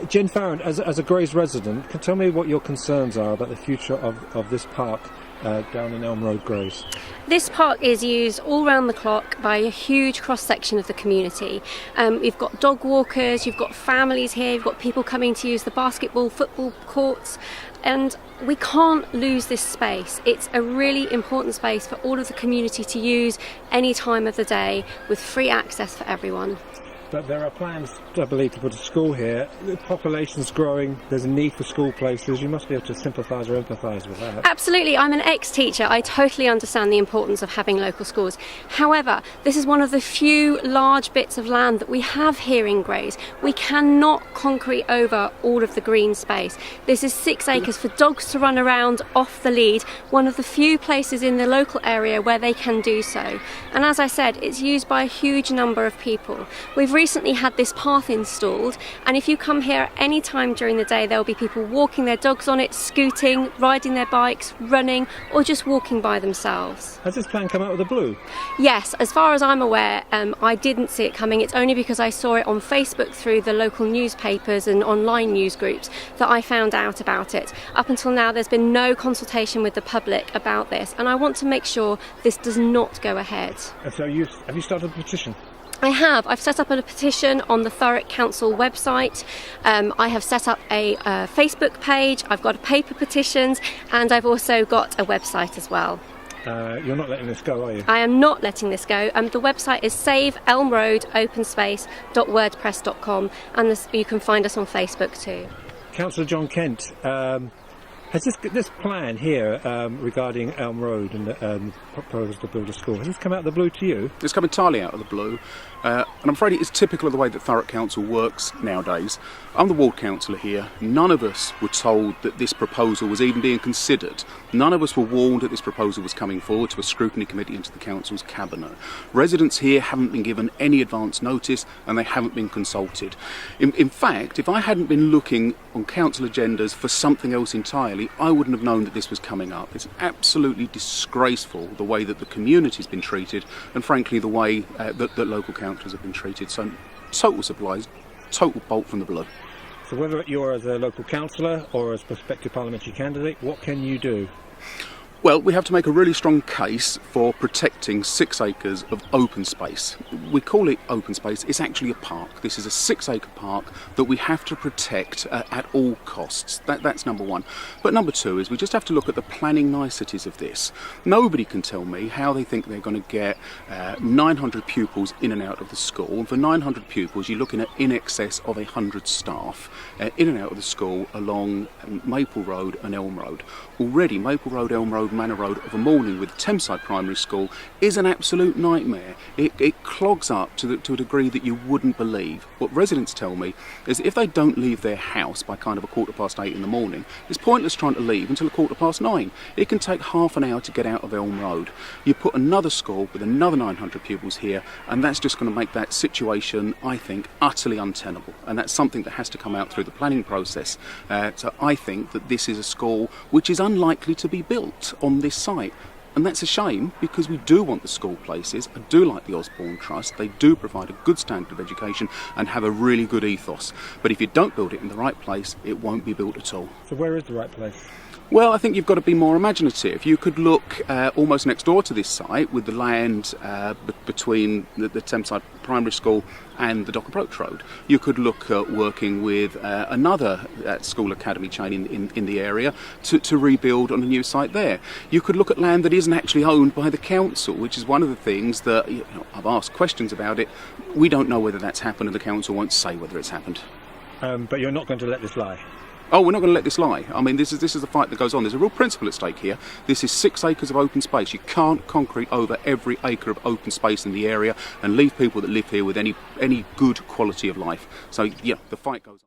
Jen Farron, as a Grays resident, can tell me what your concerns are about the future of this park down in Elm Road, Grays? This park is used all round the clock by a huge cross-section of the community. We've got dog walkers, you've got families here, you've got people coming to use the basketball, football courts, and we can't lose this space. It's a really important space for all of the community to use any time of the day with free access for everyone. But there are plans, I believe, to put a school here. The population's growing, there's a need for school places. You must be able to sympathise or empathise with that. Absolutely. I'm an ex-teacher. I totally understand the importance of having local schools. However, this is one of the few large bits of land that we have here in Grays. We cannot concrete over all of the green space. This is 6 acres for dogs to run around off the lead, one of the few places in the local area where they can do so. And as I said, it's used by a huge number of people. We've recently had this path installed, and if you come here at any time during the day, there will be people walking their dogs on it, scooting, riding their bikes, running, or just walking by themselves. Has this plan come out of the blue? Yes, as far as I'm aware, I didn't see it coming. It's only because I saw it on Facebook through the local newspapers and online news groups that I found out about it. Up until now, there's been no consultation with the public about this, and I want to make sure this does not go ahead. And so have you started a petition? I have. I've set up a petition on the Thurrock Council website. I have set up a Facebook page. I've got paper petitions, and I've also got a website as well. You're not letting this go, are you? I am not letting this go. The website is saveelmroadopenspace.wordpress.com, and you can find us on Facebook too. Councillor John Kent, has this plan here regarding Elm Road and the proposal to build a school, has this come out of the blue to you? It's come entirely out of the blue, and I'm afraid it is typical of the way that Thurrock Council works nowadays. I'm the ward councillor here. None of us were told that this proposal was even being considered. None of us were warned that this proposal was coming forward to a scrutiny committee into the council's cabinet. Residents here haven't been given any advance notice, and they haven't been consulted. In fact, if I hadn't been looking on council agendas for something else entirely, I wouldn't have known that this was coming up. It's absolutely disgraceful the way that the community's been treated, and frankly the way that local councillors have been treated. So total surprise, total bolt from the blue. So whether you're as a local councillor or as a prospective parliamentary candidate, what can you do? Well, we have to make a really strong case for protecting 6 acres of open space. We call it open space, it's actually a park. This is a 6-acre park that we have to protect at all costs. That's number one. But number two is we just have to look at the planning niceties of this. Nobody can tell me how they think they're going to get 900 pupils in and out of the school. And for 900 pupils, you're looking at in excess of 100 staff in and out of the school along Maple Road and Elm Road. Already, Maple Road, Elm Road, Manor Road of a morning with Thameside Primary School is an absolute nightmare. It clogs up to a degree that you wouldn't believe. What residents tell me is if they don't leave their house by kind of 8:15 in the morning, it's pointless trying to leave until 9:15. It can take half an hour to get out of Elm Road. You put another school with another 900 pupils here, and that's just going to make that situation, I think, utterly untenable. And that's something that has to come out through the planning process. So I think that this is a school which is unlikely to be built on this site. And that's a shame, because we do want the school places. I do like the Osborne Trust. They do provide a good standard of education and have a really good ethos. But if you don't build it in the right place, it won't be built at all. So where is the right place? Well, I think you've got to be more imaginative. You could look almost next door to this site with the land between the Thameside Primary School and the Dock Approach Road. You could look at working with another school academy chain in the area to rebuild on a new site there. You could look at land that isn't actually owned by the council, which is one of the things that I've asked questions about it. We don't know whether that's happened, and the council won't say whether it's happened. But you're not going to let this lie? Oh, we're not going to let this lie. I mean, this is a fight that goes on. There's a real principle at stake here. This is 6 acres of open space. You can't concrete over every acre of open space in the area and leave people that live here with any good quality of life. So, yeah, the fight goes on.